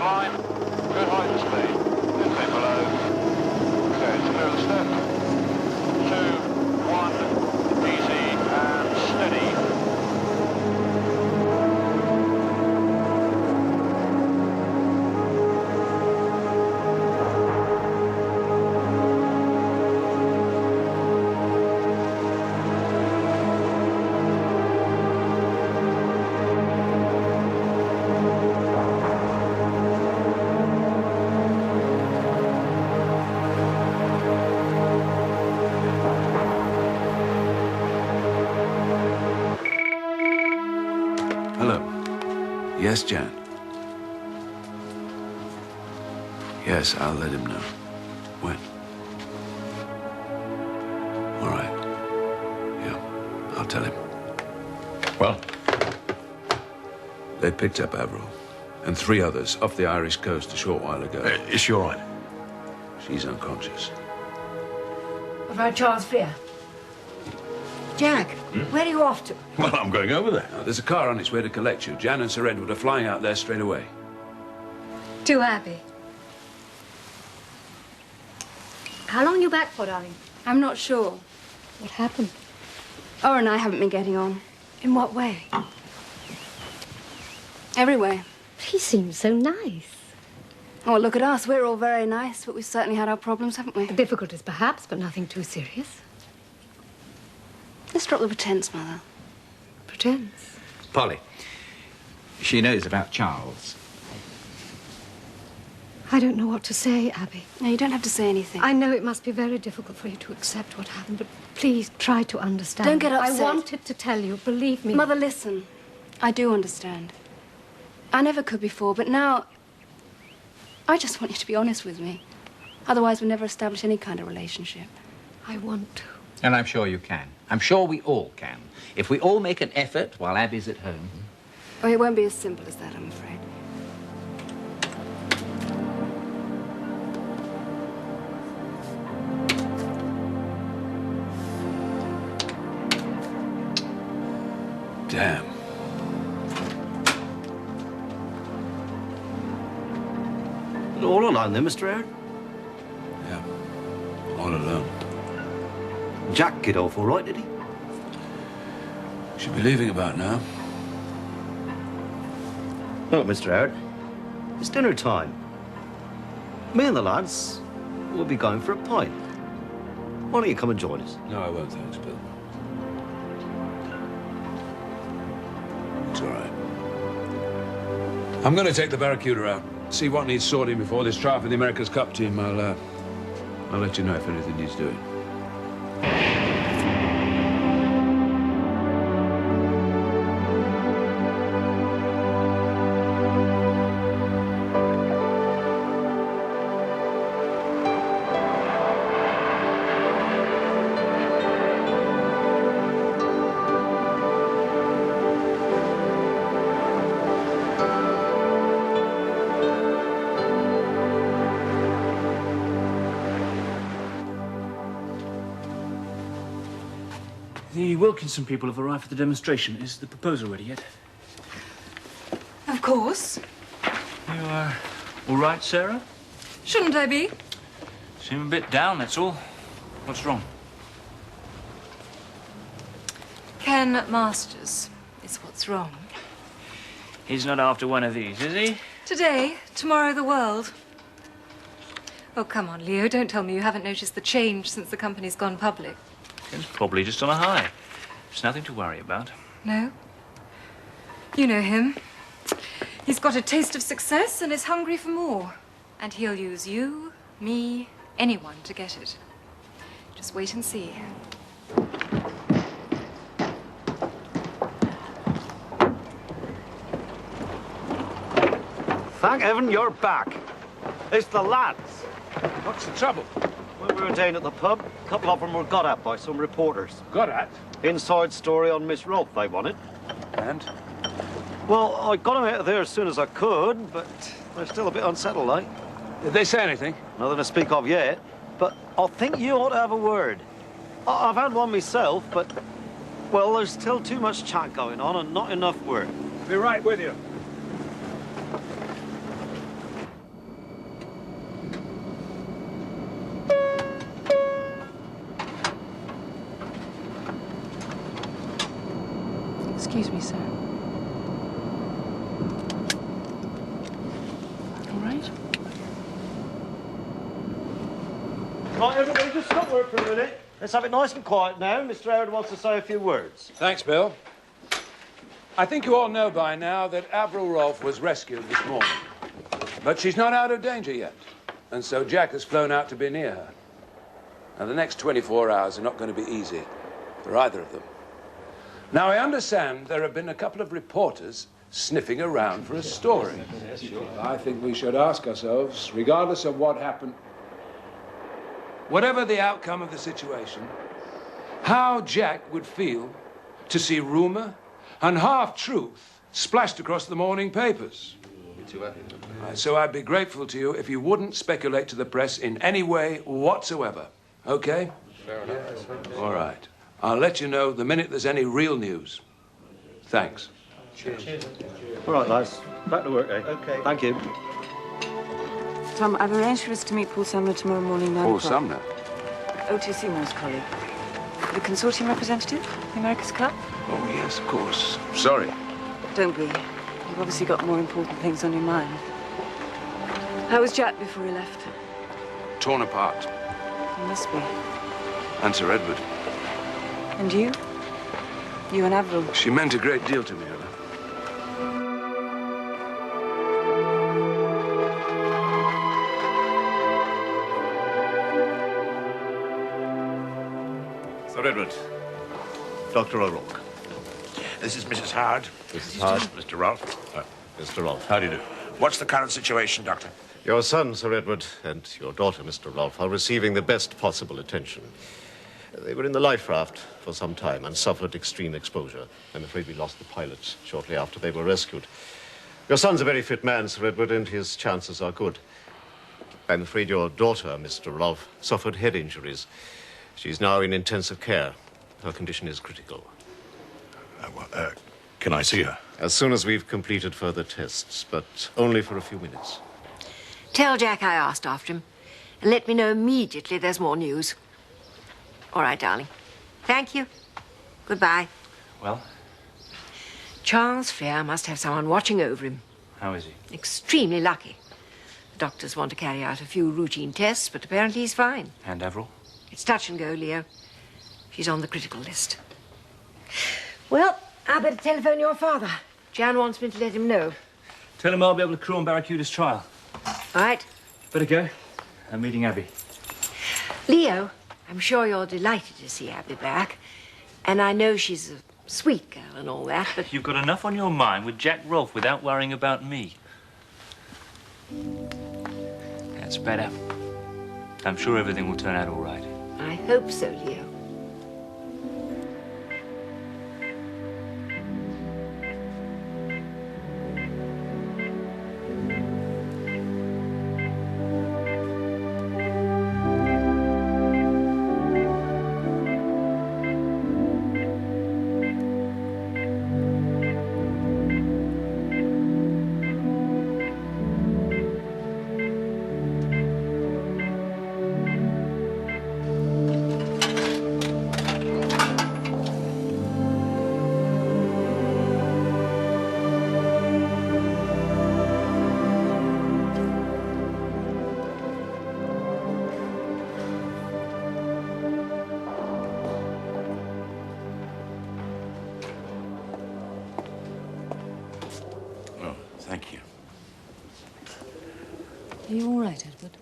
line. Good height and speed. Then stay below. Okay, it's Early Sept. 2, 1, easy and steady. Yes, Jan. Yes, I'll let him know. When? All right. Yeah, I'll tell him. Well? They picked up Avril and 3 others off the Irish coast a short while ago. Is she all right? She's unconscious. What about Charles Freer? Jack, where are you off to? Well, I'm going over there. There's a car on its way to collect you. Jan and Sir Edward are flying out there straight away. To Abbey. How long are you back for, darling? I'm not sure. What happened? Or and I haven't been getting on. In what way? Every way. He seems so nice. Oh, look at us. We're all very nice, but we've certainly had our problems, haven't we? Difficulties, perhaps, but nothing too serious. Let's drop the pretense, Mother. Pretense? Polly, she knows about Charles. I don't know what to say, Abby. No, you don't have to say anything. I know it must be very difficult for you to accept what happened, but please try to understand. Don't get upset. I wanted to tell you, believe me. Mother, listen. I do understand. I never could before, but now I just want you to be honest with me. Otherwise, we'll never establish any kind of relationship. I want to. And I'm sure you can. I'm sure we all can. If we all make an effort while Abby's at home. Oh, it won't be as simple as that, I'm afraid. Damn. All alone then, Mr. Howard? Yeah, all alone. Jack get off all right, did he? Should be leaving about now. Look, Mr. Howard, it's dinner time. Me and the lads will be going for a pint. Why don't you come and join us? No, I won't, thanks, Bill. It's all right. I'm going to take the Barracuda out, see what needs sorting before this trial for the America's Cup team. I'll let you know if anything needs doing. The Wilkinson people have arrived for the demonstration. Is the proposal ready yet? Of course. You are all right, Sarah? Shouldn't I be? Seem a bit down, that's all. What's wrong? Ken Masters is what's wrong. He's not after one of these, is he? Today, tomorrow the world. Oh, come on, Leo. Don't tell me you haven't noticed the change since the company's gone public. Ken's probably just on a high. It's nothing to worry about. No? You know him. He's got a taste of success and is hungry for more. And he'll use you, me, anyone to get it. Just wait and see. Thank heaven you're back. It's the lads. What's the trouble? When we were down at the pub, a couple of them were got at by some reporters. Got at? Inside story on Miss Rolfe they wanted. And? Well, I got them out of there as soon as I could, but they're still a bit unsettled, like. Did they say anything? Nothing to speak of yet, but I think you ought to have a word. I've had one myself, but, well, there's still too much chat going on and not enough work. Be right with you. right? Right, everybody, just stop work for a minute. Let's have it nice and quiet now. Mr. Howard wants to say a few words. Thanks, Bill. I think you all know by now that Avril Rolfe was rescued this morning. But she's not out of danger yet. And so Jack has flown out to be near her. Now, the next 24 hours are not going to be easy for either of them. Now, I understand there have been a couple of reporters sniffing around for a story. I think we should ask ourselves, regardless of what happened, whatever the outcome of the situation, how Jack would feel to see rumor and half-truth splashed across the morning papers. So I'd be grateful to you if you wouldn't speculate to the press in any way whatsoever. Okay? Fair enough. All right. I'll let you know the minute there's any real news. Thanks. Cheers. All right, lads. Back to work, eh? OK. Thank you. Tom, I've arranged for us to meet Paul Sumner tomorrow morning, 9 Paul o'clock. Sumner? O.T. Seymour's colleague. The consortium representative? The America's Club? Oh, yes, of course. Sorry. Don't be. You've obviously got more important things on your mind. How was Jack before he left? Torn apart. He must be. And Sir Edward. And you? You and Avril. She meant a great deal to me, Ella. Sir Edward. Dr. O'Rourke. This is Mrs. Howard. Mrs. Howard. Mr. Rolfe. Mr. Rolfe, how do you do? What's the current situation, Doctor? Your son, Sir Edward, and your daughter, Mr. Rolfe, are receiving the best possible attention. They were in the life raft for some time and suffered extreme exposure. I'm afraid we lost the pilot shortly after they were rescued. Your son's a very fit man, Sir Edward, and his chances are good. I'm afraid your daughter, Mr. Rolfe, suffered head injuries. She's now in intensive care. Her condition is critical. Can I see her? As soon as we've completed further tests, but only for a few minutes. Tell Jack I asked after him. And let me know immediately there's more news. All right, darling. Thank you. Goodbye. Well, Charles Freer must have someone watching over him. how is he? Extremely lucky. The doctors want to carry out a few routine tests, but apparently he's fine. And Avril? It's touch and go, Leo. She's on the critical list. Well, I better telephone your father. Jan wants me to let him know. Tell him I'll be able to crew on Barracuda's trial. All right. Better go. I'm meeting Abby. Leo, I'm sure you're delighted to see Abby back. And I know she's a sweet girl and all that, but... You've got enough on your mind with Jack Rolfe without worrying about me. That's better. I'm sure everything will turn out all right. I hope so, Leo. Thank you. Are you all right, Edward?